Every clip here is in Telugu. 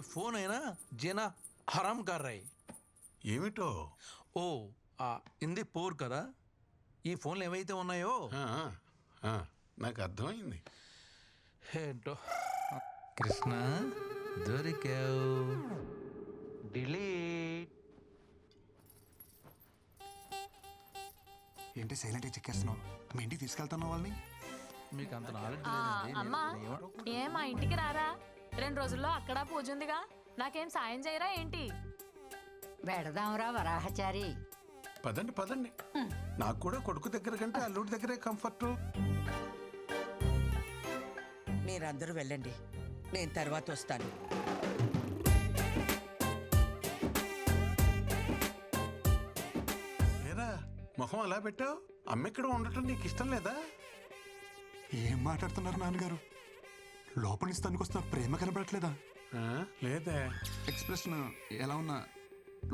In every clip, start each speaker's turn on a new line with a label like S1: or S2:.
S1: फोन है ना जीना हराम कर रही
S2: ఏమిటో
S1: ఓ ఇంది పోర్ కదా ఈ ఫోన్లు ఏవైతే ఉన్నాయో
S2: ఆ, ఆ, నాకు అర్థమైంది.
S1: ఏంటో కృష్ణ దొరికావు డిలీట్
S3: ఏంటి సైలెంట్గా చెక్కేస్తున్నావు? మీ ఇంటికి తీసుకెళ్తున్నావు వాళ్ళని?
S1: మీకు అంత నాలెడ్జ్
S4: అమ్మా ఏం మా ఇంటికి రారా? 2 రోజుల్లో అక్కడ పూజ ఉందిగా, నాకేం సాయం చేయరా ఏంటి?
S5: పెడదాంరా వరాహచారి.
S2: పదండి పదండి, నాకు కూడా కొడుకు దగ్గర కంటే అల్లుడి దగ్గరే కంఫర్ట్.
S6: మీరందరూ వెళ్ళండి, నేను తర్వాత వస్తాను.
S2: ఏరా మొహం అలా పెట్టావు? అమ్మ ఇక్కడ ఉండటం నీకు ఇష్టం లేదా?
S3: ఏం మాట్లాడుతున్నారు నాన్నగారు? లోపల నుంచి తనుకొస్తున్న ప్రేమ కనబడట్లేదా?
S2: ఆ, లేదే.
S3: ఎక్స్ప్రెషన్ ఎలా ఉన్నా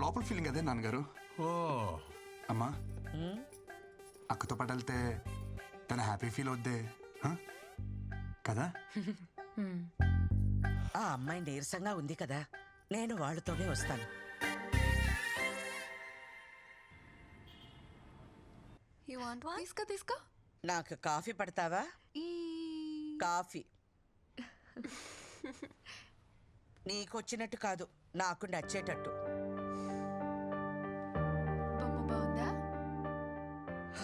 S3: లోపల ఫీలింగ్ అదే నాన్నగారు.
S2: ఓ
S3: అమ్మా, అక్కతో పాటు వెళ్తే తన హ్యాపీ ఫీల్ అవుద్దే కదా?
S6: ఆ అమ్మాయి నీరసంగా ఉంది కదా, నేను వాళ్ళతోనే వస్తాను.
S7: తీసుకో.
S6: నాకు కాఫీ పడతావా? కాఫీ నీకొచ్చినట్టు కాదు, నాకు నచ్చేటట్టు.
S7: బాగుందా?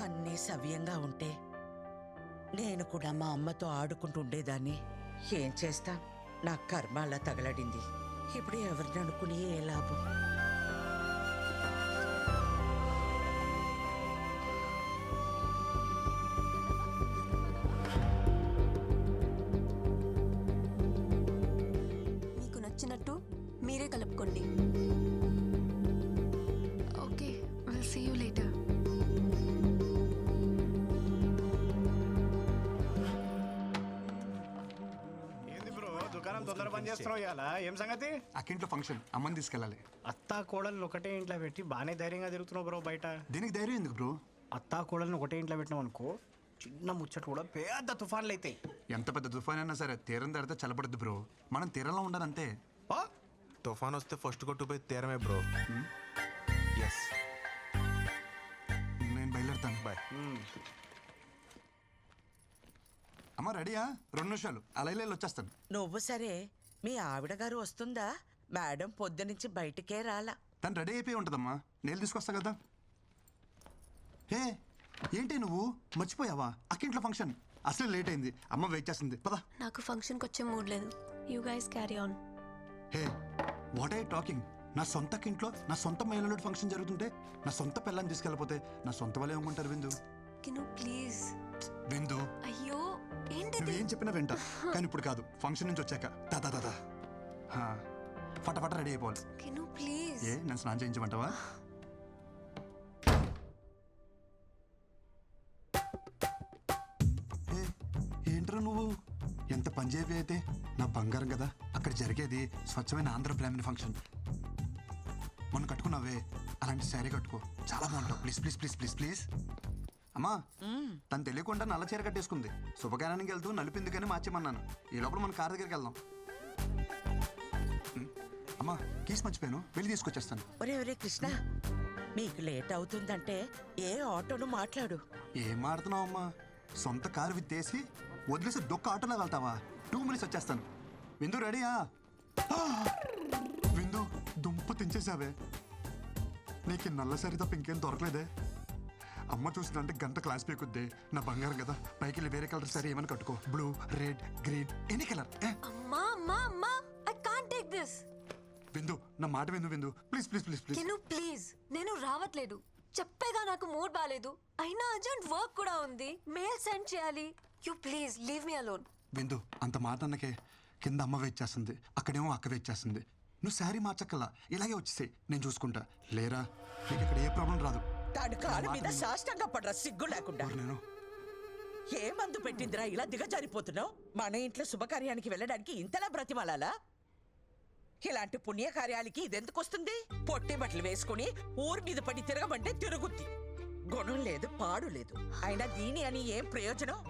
S6: అన్నీ సవ్యంగా ఉంటే నేను కూడా మా అమ్మతో ఆడుకుంటూ ఉండేదాన్ని. ఏం చేస్తా, నా కర్మ అలా తగలడింది. ఇప్పుడు ఎవరిని అనుకుని ఏ లాభం?
S7: మీకు నచ్చినట్టు మీరే కలుపుకోండి. Okay, will see you later.
S8: దుకాణం తొందర పని చేస్తున్నావు ఇవాళ, ఏం సంగతి?
S3: అక్కింట్లో ఫంక్షన్, అమ్మని తీసుకెళ్ళాలి.
S8: అత్తా కోడల్ని ఒకటే ఇంట్లో పెట్టి బాగానే ధైర్యంగా తిరుగుతున్నావు బ్రో బయట.
S3: దీనికి ధైర్యం ఎందుకు బ్రో?
S8: అత్తా కోడల్ని ఒకటే ఇంట్లో పెట్టినావు అనుకో, చిన్న ముచ్చట కూడా పెద్ద తుఫాన్లు అవుతాయి.
S3: ఎంత పెద్ద తుఫాన్ అయినా సరే తీరం దాడితే చల్లబడద్దు బ్రో. మనం తీరంలో ఉండాలంతే.
S9: తుఫాన్ వస్తే ఫస్ట్ కొట్టుపోయి తీరమే బ్రో. ఎస్,
S3: నేను బయలుదేరుతాను. బాయ్. అమ్మ రెడీయా? 2 నిమిషాలు అలా ఇలా వచ్చేస్తాను.
S6: నువ్వు సరే, మీ ఆవిడ గారు వస్తుందా? మేడం పొద్దునుంచి బయటికే రాలా.
S3: తను రెడీ అయిపోయి ఉంటుందమ్మా, నేను తీసుకొస్తా కదా. హే ఏంటి నువ్వు మర్చిపోయావా? అక్కింట్లో ఫంక్షన్ అసలు లేట్ అయింది, అమ్మ వెయిట్ చేస్తుంది. పదా.
S7: నాకు ఫంక్షన్కి వచ్చే మూడ్ లేదు. You guys carry on.
S3: Hey what I talking? నా సొంత ఇంట్లో నా సొంత మహిళలు ఫంక్షన్ జరుగుతుంటే నా సొంత పిల్లని తీసుకెళ్ళిపోతే నా సొంత వాళ్ళే ఏమంటారు? విందు
S7: కిను ప్లీజ్.
S3: విందు,
S7: అయ్యో ఏంటిది?
S3: నువ్వేం చెప్పినా వింటా, కానీ ఇప్పుడు కాదు, ఫంక్షన్ నుంచి వచ్చాక. దాదా దాదా ఫటాఫట రెడీ అయిపోవాలి.
S7: కిను ప్లీజ్.
S3: ఏ నన్ను స్నానం చేయించమంటావా? ఏంట్రా నువ్వు ఎంత పంజాబీ అయితే నా బంగారం కదా. అక్కడ జరిగేది స్వచ్ఛమైన ఆంధ్ర బ్రాహ్మణ ఫంక్షన్. మొన్న కట్టుకున్నావే అలాంటి శారీ కట్టుకో, చాలా బాగుంటావు. Please please please please please. అమ్మా, తను తెలియకుండా నల్ల చీర కట్టేసుకుంది. శుభకార్యానికి వెళ్తూ నలిపింది కానీ మార్చేమన్నాను. ఈ లోపల మన కార్ దగ్గరికి వెళ్దాం. అమ్మా కీస్ మర్చిపోయాను, వెళ్ళి తీసుకొచ్చేస్తాను.
S6: ఒరే ఒరే కృష్ణ, మీకు లేట్ అవుతుందంటే ఏ ఆటోను మాట్లాడు.
S3: ఏం మాడుతున్నావు అమ్మా? సొంత కారు విత్తేసి వదిలేసి దొక్క ఆటోలో వెళ్తావా? 2 మినిట్స్ వచ్చేస్తాను. విందు రెడీయా? విందు దుంప తెంచేసావే. నీకు నల్ల సరి తప్ప ఇంకేం దొరకలేదే. అమ్మ చూసిందంటే గంట క్లాస్ పీకుద్ది. నా బంగారం కదా, పైకి వెళ్ళి వేరే కలర్ సరే ఏమని కట్టుకో. Blue, red, green, any colour.
S7: అమ్మా అమ్మా అమ్మా, ఐ కాంట్ టేక్ దిస్.
S3: విందు నా మాట విందు. విందు ప్లీజ్ ప్లీజ్ ప్లీజ్ ప్లీజ్.
S7: కిను ప్లీజ్, నేను రావట్లేదు. చెప్పేగా నాకు మూడ్ బాలేదు. అయినా అర్జెంట్ వర్క్ కూడా ఉంది, మెయిల్ సెండ్ చేయాలి. You please leave me alone.
S3: విందు అంత మాట అన్నకే కింద అమ్మ వెయిట్ చేస్తుంది, అక్కడేమో అక్క వెయిట్ చేస్తుంది. నువ్వు శారీ మార్చక్కల్లా ఇలాగే వచ్చేసాయి, నేను చూసుకుంటా. లేరా నీకు ఇక్కడ ఏ ప్రాబ్లం రాదు.
S6: తాడు కాలు మీద సాష్టంగా పడరా సిగ్గు లేకుండా.
S3: నేను
S6: ఏ మందు పెట్టిందిరా ఇలా దిగజారిపోతున్నావు? మన ఇంట్లో శుభకార్యానికి వెళ్ళడానికి ఇంతలా బ్రతిమాలాలా? ఇలాంటి పుణ్యకార్యాలకి ఇదెందుకు వస్తుంది? పొట్టి బట్టలు వేసుకుని ఊరి మీద పడి తిరగమంటే తిరుగుద్ది. గుణం లేదు, పాడు లేదు. అయినా దీని అని ఏం ప్రయోజనం?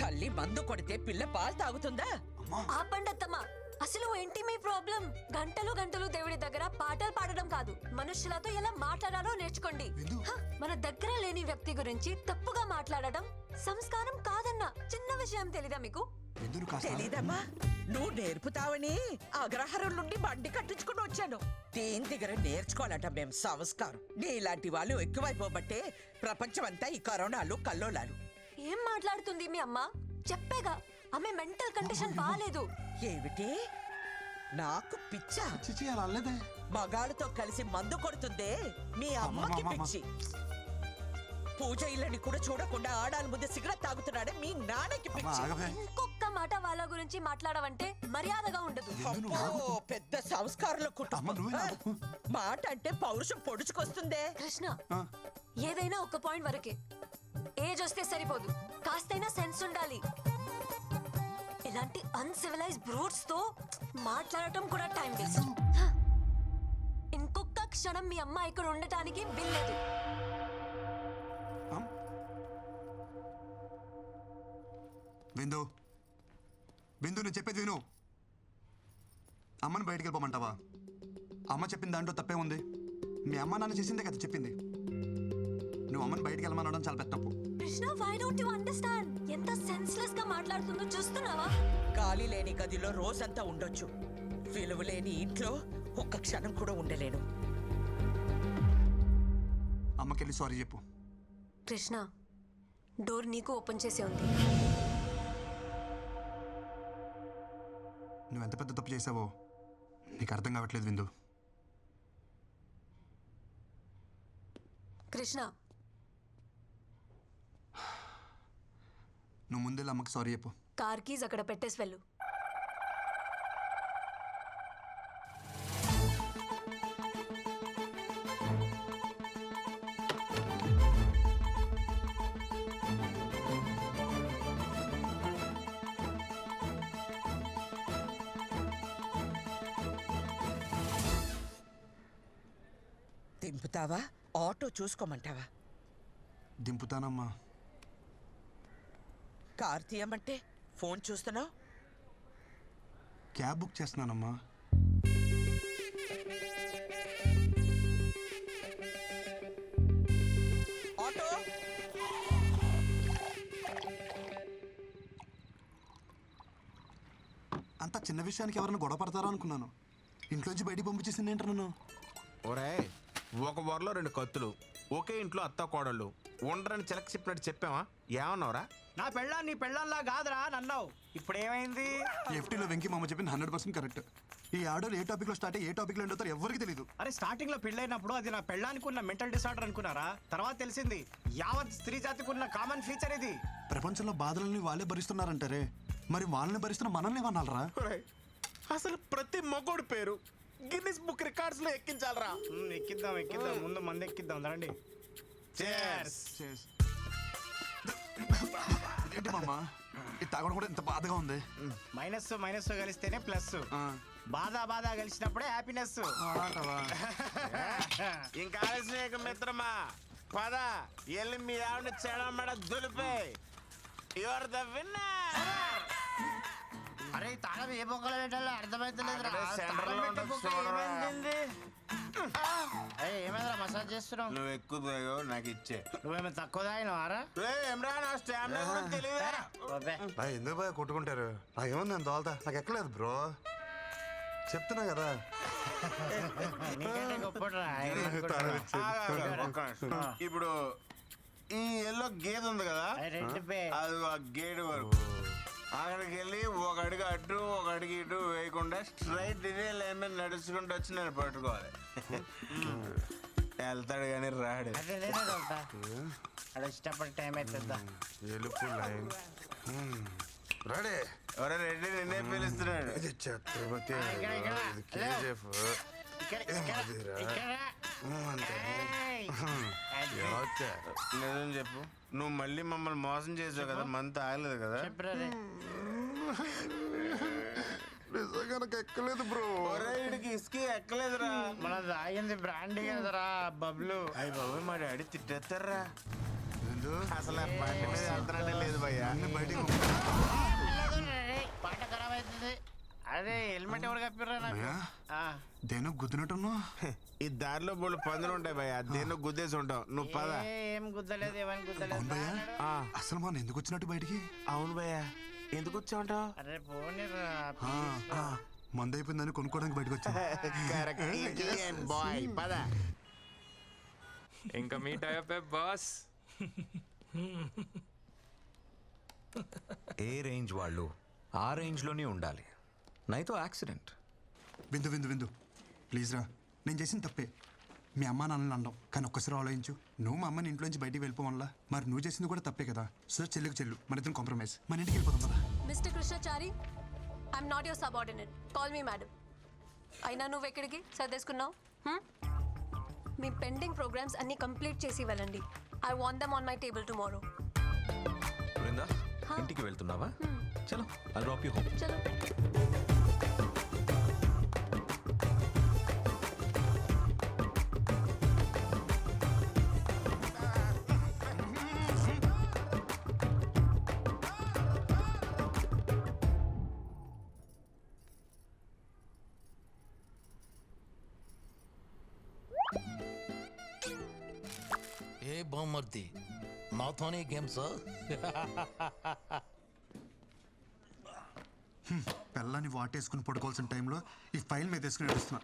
S6: తల్లి మందు కొడితే పిల్ల పాలు తాగుతుందా?
S7: ఆపండి అత్తమ్మా, అసలు ఏంటి మీ ప్రాబ్లం? గంటలు గంటలు దేవుడి దగ్గర పాటలు పాడడం కాదు, మనుషులతో ఎలా మాట్లాడాలో నేర్చుకోండి. హ, మన దగ్గర లేని వ్యక్తి గురించి తప్పుగా మాట్లాడడం సంస్కారం కాదన్న చిన్న విషయం తెలీదా మీకు?
S3: విందు కాస్త
S6: తెలీదమ్మా, నువ్వు నేర్పుతావని అగ్రహారం నుండి బండి కట్టించుకుని వచ్చాను. దేని దగ్గర నేర్చుకోవాలట మేం సంస్కారం. నీలాంటి వాళ్ళు ఎక్కువైపోబట్టే ప్రపంచం అంతా ఈ కరోనాలు కల్లోలాలు.
S7: ఏం మాట్లాడుతుంది మీ అమ్మ? చెప్పేగా ఆమె మెంటల్ కండిషన్ బాలేదు.
S6: ఏమిటి, నాకు పిచ్చా?
S3: చిచి అలా అనలేదే.
S6: మగాళ్ళతో కలిసి మందు కొడుతుందే మీ అమ్మకి పిచ్చి. పూజ ఇళ్ళని కూడా చూడకుండా ఆడాల ముందు సిగరెట్ తాగుతున్నాడే మీ నాన్నకి పిచ్చి.
S3: ఆగవే.
S7: ఇంకొక మాట వాళ్ళ గురించి మాట్లాడవంటే మర్యాదగా ఉండదు.
S6: అబ్బో, పెద్ద సంస్కారాల
S3: అమ్మ,
S6: కుటుంబం.
S3: నువ్వే నాకు.
S6: మాట అంటే పౌరుషం పొడుచుకొస్తుందే.
S7: కృష్ణ,
S3: ఆ,
S7: ఏదైనా ఒక పాయింట్ వరకే. ఏజ్ వస్తే సరిపోదు, కాస్తైనా సెన్స్ ఉండాలి. ఇలాంటి అన్సివిలైజ్ బ్రూట్స్ తో మాట్లాడటం కూడా టైం వేస్ట్. ఇంకొక క్షణం మీ అమ్మ ఇక్కడ ఉండటానికి వీల్లేదు.
S3: విందు విందు నేను చెప్పేది విను. అమ్మని బయటికి వెళ్ళిపోమంటావా? అమ్మ చెప్పిన దాంట్లో తప్పే ఉంది. మీ అమ్మ నాన్న చేసిందే కదా చెప్పింది. నువ్వు అమ్మని బయటికి వెళ్ళమనడం చాలా పెద్ద తప్పు.
S7: Krishna, why don't you understand? ఎంత సెన్స్లెస్ గా మాట్లాడుతుందో చూస్తున్నావా?
S6: గాలి లేని గదిలో రోజంతా ఉండొచ్చు, విలువ లేని ఇంట్లో ఒక్క క్షణం కూడా ఉండలేను.
S3: అమ్మకెళ్ళి సారీ చెప్పు.
S7: కృష్ణ, డోర్ నీకు ఓపెన్ చేసే ఉంది.
S3: నువ్వు ఎంత పెద్ద తప్పు చేసావో నీకు అర్థం కావట్లేదు విందు.
S7: కృష్ణ,
S3: నువ్వు ముందే అమ్మకి సారీ చెప్పు.
S7: కార్ కీజ్ అక్కడ పెట్టేసి వెళ్ళు.
S6: దింపుతావా, ఆటో చూసుకోమంటావా?
S3: దింపుతానమ్మా.
S6: కార్ తీయమంటే ఫోన్ చూస్తున్నావు.
S3: క్యాబ్ బుక్ చేస్తున్నానమ్మా.
S6: ఆటో,
S3: అంత చిన్న విషయానికి ఎవరైనా గొడవ పడతారా అనుకున్నాను. ఇంట్లోంచి బయటికి పంపించేసింది ఏంటి నన్ను?
S9: ఒరే, ఒక వరలో 2 కత్తులు, ఒకే ఇంట్లో అత్త కోడళ్ళు ఉండరని చిలక చెప్పినట్టు చెప్పావా? ఏమన్నావురా?
S8: నా పెళ్ళాన్ని నీ పెళ్ళాంలా కాదురా నన్నావు. ఇప్పుడు ఏమైంది?
S3: ఎఫ్టీలో వెంకీ మామ చెప్పింది 100% కరెక్ట్. ఈ ఆర్డర్ ఏ టాపిక్ లో స్టార్ట్ అయ్యి ఏ టాపిక్ లో ఎండ్ అవుతారో ఎవరికి తెలియదు.
S8: అరే, స్టార్టింగ్ లో పెళ్ళైనప్పుడు అది నా పెళ్ళానికి ఉన్న మెంటల్ డిసార్డర్ అనుకున్నారా? తర్వాత తెలిసింది యావత్ స్త్రీ జాతికి ఉన్న కామన్ ఫీచర్ ఇది.
S3: ప్రపంచంలో బాధలని వాళ్ళే భరిస్తున్నారంటారే, మరి వాళ్ళని భరిస్తున్న మనల్ని ఏమన్నారా?
S9: ఒరేయ్, అసలు ప్రతి మగోడు పేరు గిన్నిస్ బుక్ రికార్డ్స్ లో ఎక్కించాలరా.
S8: ఎక్కిద్దాం ఎక్కిద్దాం, ముందు మంది ఎక్కిద్దాం రండి. Cheers.
S3: ఏంటి మామ, ఇది తాగడం కూడా ఇంత బాధగా ఉంది.
S8: మైనస్ మైనస్ కలిస్తేనే ప్లస్. బాధ బాధ కలిసినప్పుడే హ్యాపీనెస్.
S9: ఇంకా ఆలస్యం మిత్రమా, పద ఎల్లి మీ ఆవిడ చెడమడ దులిపే. Your the winner.
S8: అరే, తాగం ఏ బొక్కలు పెట్టాలో అర్థమైతలేదు. ఏమైందిరా మసాజ్ చేస్తున్నావు?
S9: నువ్వు ఎక్కువ తాగావు, నాకు ఇచ్చే.
S8: నువ్వేమో తక్కువ తాగినవారా?
S9: తెలియదా?
S3: ఎందుకు బాగా కొట్టుకుంటారు? నాకేమో నేను దోల్తా, నాకు ఎక్కలేదు బ్రో, చెప్తున్నా కదా.
S8: నీకంటే గొప్పరా.
S9: ఇప్పుడు ఈ ఎల్లో గేదె ఉంది కదా, అది ఆ గేట్ వరకు అక్కడికి వెళ్ళి ఒక అడుగు అటు ఒక అడుగు ఇటు వేయకుండా స్ట్రైట్ ఇదే లైన్ మీద నడుచుకుంటూ వచ్చి నేను పట్టుకోవాలి. వెళ్తాడు కానీ రాడు.
S8: అక్కడ ఇష్టపడి టైం అవుతుందా?
S3: ఎలుపు లైన్ రెడీ.
S9: ఎవరో రెడ్డి నిన్నే పిలుస్తున్నాడు.
S3: ఛత్రపతి
S9: నిజం చెప్పు, నువ్వు మళ్ళీ మమ్మల్ని మోసం చేసావు కదా, మంత్ ఆగలేదు కదా?
S3: నిజంగా నాకు ఎక్కలేదు బ్రో.
S9: వీడికి ఇసుక ఎక్కలేదురా.
S8: మన తాగింది బ్రాండీ కదరా బబ్లు.
S9: అయ్యి బాబు, మా డాడీ తిట్టేస్తారా? అసలు ఆ బండి మీద వెళ్తానంటే లేదు భయ్యా.
S3: బయటికి
S8: పాట ఖరాబ్ అవుతుంది. అరే హెల్మెట్ ఎవరు కప్పిర్రా నాకు
S3: భయ్యా
S8: ఆ,
S3: దేనో గుద్దినట్టున్నావు.
S9: ఈ దారిలో బోళ్ళు పందులు ఉంటాయి భయ దేన్నో గుద్దేసి ఉంటావు నువ్వు పద.
S8: ఏం గుద్దలేదు ఏమని గుద్దలేదు
S3: అవును భయ్యా
S9: ఆ,
S3: అసలు మనం ఎందుకు వచ్చినట్టు బయటికి?
S9: అవును భయ ఎందుకు వచ్చావుంటావు?
S8: అరే పోనీరా
S3: మందు అయిపోయిందని కొనుక్కోవడానికి బయటకు వచ్చా.
S9: బాయ్ పద.
S10: ఇంకా మీట్ అయ్యే బాస్.
S11: ఏ రేంజ్ వాళ్ళు ఆ రేంజ్లోనే ఉండాలి, నైతో యాక్సిడెంట్.
S3: విందు విందు విందు ప్లీజ్ రా, నేను చేసిన తప్పే. మీ అమ్మ నాన్నని అనడం, కానీ ఒక్కసారి ఆలోచించు. నువ్వు మా అమ్మని ఇంట్లోంచి బయటికి వెళ్ళిపోవాలా, మరి నువ్వు చేసింది కూడా తప్పే కదా. సో చెల్లికి చెల్లు, మన ఇద్దరం కాంప్రమైజ్, మన ఇంటికి వెళ్ళిపోతాం కదా.
S7: Mister Krishnachari, I'm not your subordinate, call me madam. అయినా నువ్వు ఎక్కడికి సర్దేసుకున్నావు? మీ పెండింగ్ ప్రోగ్రామ్స్ అన్ని కంప్లీట్ చేసి వెళ్ళండి. I want them on my table tomorrow.
S11: Brinda ఇంటికి వెళ్తున్నావా? చలో ఐ డ్రాప్ యూ హోమ్.
S7: చలో.
S1: ఏ బామ్మర్ది నాతోనే గేమ్స్?
S3: పిల్లని వాటేసుకుని పడుకోవాల్సిన టైంలో ఈ ఫైల్ మీద వేసుకుని నడుస్తున్నా.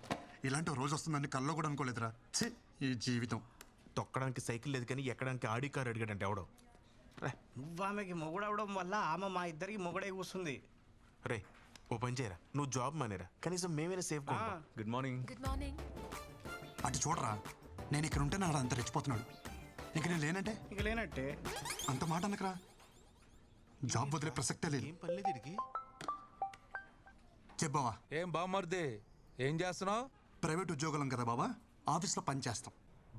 S3: ఇలాంటి రోజు వస్తుందని కల్లో కూడా అనుకోలేదురా. ఛీ, ఈ జీవితం.
S9: తొక్కడానికి సైకిల్ లేదు కానీ ఎక్కడానికి ఆడి కార్ అడిగాడంటే ఎవడో.
S8: నువ్వు ఆమెకి మొగుడవడం వల్ల ఆమె మా ఇద్దరికి మొగుడే కూస్తుంది.
S9: రే ఓ పని చేయరా, నువ్వు జాబ్ మానేరా, కనీసం మేమైనా సేఫ్ గా ఉంటాం.
S11: Good morning.
S7: Good morning.
S3: అటు చూడరా, నేను ఇక్కడ ఉంటే నాడు అంత రెచ్చిపోతున్నాడు. ఇంక నేను లేనంటే
S8: ఇక లేనట్టే.
S3: అంత మాట అనకరా. జాబ్ వదిలే ప్రసక్తే లేదు.
S9: ఏం పని లేదు వీడికి.
S3: చెప్పావా?
S1: ఏం బామ్మర్ది ఏం చేస్తున్నావు?
S3: ప్రైవేట్ ఉద్యోగులం కదా బాబా, ఆఫీస్లో పని చేస్తాం.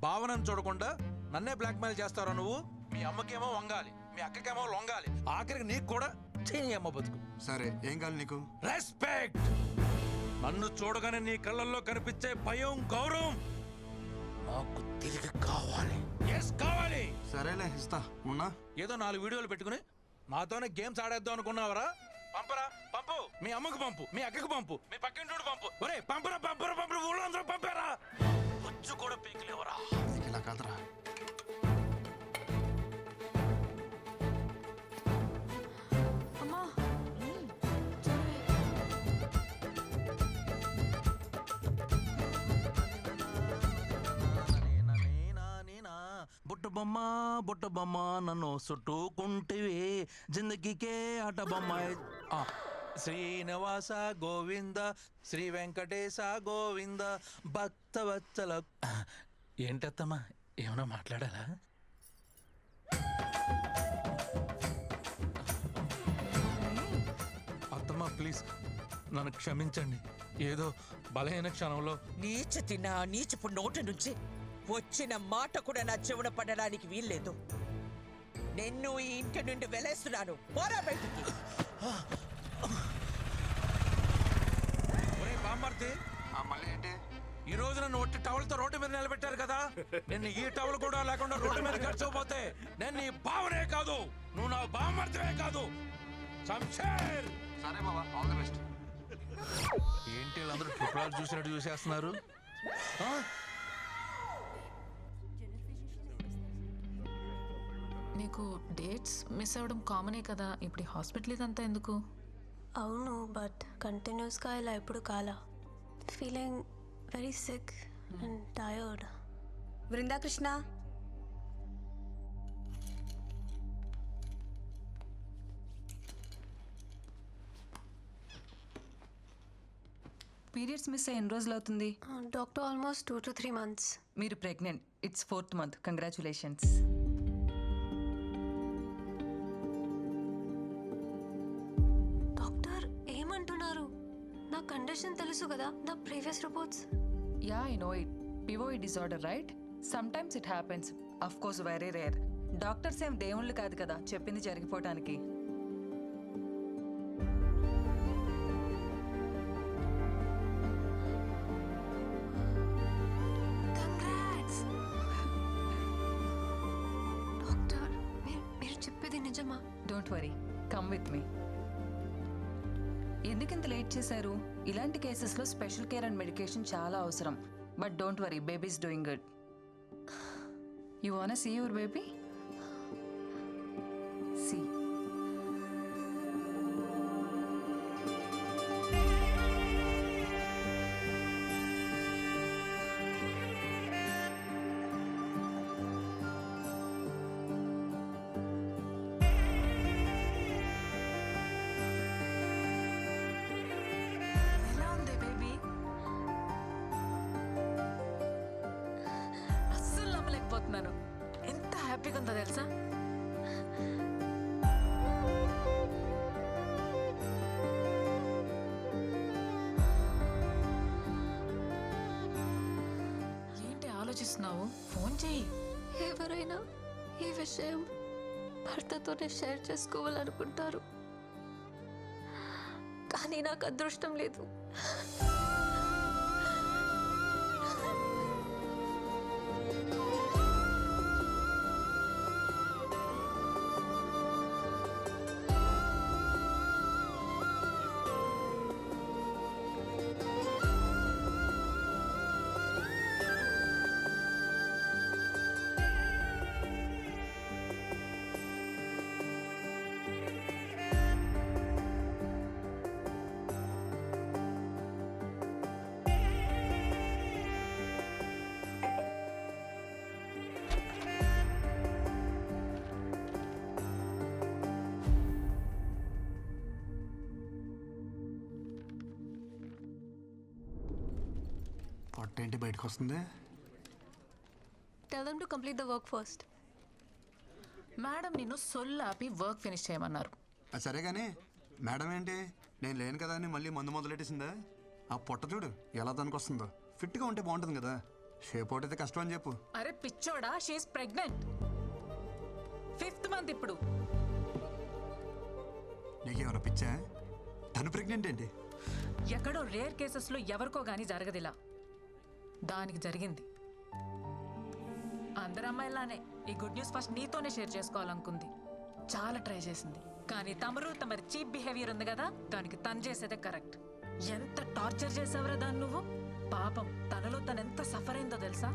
S1: భావనను చూడకుండా నన్నే బ్లాక్మెయిల్ చేస్తారా నువ్వు? మీ అమ్మకేమో వంగాలి, మీ అక్కకేమో లొంగాలి, ఆఖరికి నీకు కూడా చేయి అమ్మ బతుకు.
S3: సరే ఏం కావాలి నీకు?
S1: రెస్పెక్ట్. నన్ను చూడగానే నీ కళ్ళల్లో కనిపించే భయం, గౌరవం నాకు తిరిగి కావాలి. ఎస్ కావాలి.
S3: సరేలే ఇస్తా. ఉన్నా
S1: ఏదో 4 వీడియోలు పెట్టుకుని నాతోనే గేమ్స్ ఆడేద్దాం అనుకున్నావరా? పంపరా, పంపు. మీ అమ్మకు పంపు, మీ అక్కకు పంపు, మీ పక్కింటోడు పంపు. ఒరే పంపరా, పంపరా, పంపరా, ఊళ్ళో అందరూ పంపారా. వచ్చి కూడా పీకిలేవరా.
S3: ఇలా కాదురా.
S4: అమ్మా
S1: బుట్ట బొమ్మ నన్ను చుట్టుకుంటివి, జిందగీకే ఆట బొమ్మ. శ్రీనివాస గోవింద, శ్రీ వెంకటేశ గోవింద, భక్తవత్సల. ఏంటత్తమ్మా ఏమైనా మాట్లాడాలా? అత్తమ్మా ప్లీజ్ నన్ను క్షమించండి. ఏదో బలహీన క్షణంలో
S6: నీచపు నోటి నుంచి వచ్చిన మాట కూడా నా చెవున పడడానికి వీల్లేదు. నిన్ను ఈ ఇంటి నుండి వెలేస్తున్నాను. పోరా బయటికి.
S1: ఒరే బామ్మర్ది,
S3: మళ్ళీ ఏంటి?
S1: ఈ రోజు నన్ను ఒట్టి టవల్తో రోడ్డు మీద నిలబెట్టారు కదా. నేను ఈ టవల్ కూడా లేకుండా రోడ్డు మీద గడిచిపోతే నేను నీ బావనే కాదు, నువ్వు నా బామ్మర్దివే కాదు. శంషేర్.
S3: సరే బాబా, ఆల్ ది బెస్ట్.
S1: ఏంటి వీళ్ళందరూ ట్రిపుల్ చూసినట్టు చూసేస్తున్నారు?
S4: నీకు డేట్స్ మిస్ అవ్వడం కామనే కదా. ఇప్పుడు హాస్పిటల్ ఇదంతా ఎందుకు?
S7: అవును, బట్ కంటిన్యూస్గా ఇలా ఎప్పుడు కాలా. Feeling very sick and tired.
S12: Brindakrishna, periods miss అయ్యి ఎన్ని రోజులు అవుతుంది?
S7: Doctor almost 2 to 3 months.
S12: మీరు pregnant. It's 4th month. Congratulations.
S7: Doctor ఏమంటున్నారు? నా కండిషన్ తెలుసు కదా, నా previous reports.
S12: Yeah, I know it. POE disorder, right? Sometimes it happens. Of course very rare. Doctors ఏం దేవుళ్ళు కాదు కదా చెప్పింది జరిగిపోవటానికి.
S7: డాక్టర్ మీరు చెప్పేది నిజమా?
S12: Don't worry, come with me. ఎందుకు ఇంత లేట్ చేశారు? ఇలాంటి కేసెస్లో స్పెషల్ కేర్ అండ్ మెడికేషన్ చాలా అవసరం. But don't worry, baby is doing good. You want see your baby? See. ఎలా ఉంది బేబీ? అస్సలు నమ్మలేకపోతున్నాను. ఎంత హ్యాపీగా ఉందో తెలుసా? ఏంటి ఆలోచిస్తున్నావు? ఫోన్ చేయి.
S7: ఎవరైనా ఈ విషయం భర్తతోనే షేర్ చేసుకోవాలనుకుంటారు, కానీ నాకు అదృష్టం లేదు.
S3: పొట్ట ఏంటి బయటకు వస్తుంది?
S7: Tell them to complete the work first.
S12: Madam నిన్ను సొల్లాపి వర్క్ ఫినిష్ చేయమన్నారు.
S3: అది సరే కానీ మేడం ఏంటి నేను లేను కదా అని మళ్ళీ మందు మొదలెట్టేసిందా? ఆ పొట్ట చూడు ఎలా దానికి వస్తుందో. ఫిట్గా ఉంటే బాగుంటుంది కదా. షేప్ అవుట్ అయితే కష్టం అని చెప్పు.
S12: అరే పిచ్చోడా, షీఈస్ ప్రెగ్నెంట్. 5th మంత్ ఇప్పుడు.
S3: నీకేమైనా పిచ్చా? తను ప్రెగ్నెంట్ ఏంటి?
S12: ఎక్కడో రేర్ కేసెస్లో ఎవరికో గానీ జరగదిలా. దానికి జరిగింది. అందరు అమ్మాయిలానే ఈ గుడ్ న్యూస్ ఫస్ట్ నీతోనే షేర్ చేసుకోవాలనుకుంది. చాలా ట్రై చేసింది, కానీ తమరి చీప్ బిహేవియర్ ఉంది కదా, దానికి తను చేసేదే కరెక్ట్. ఎంత టార్చర్ చేసావురా దాన్ని నువ్వు. పాపం తనలో తను ఎంత సఫర్ అయిందో తెలుసా?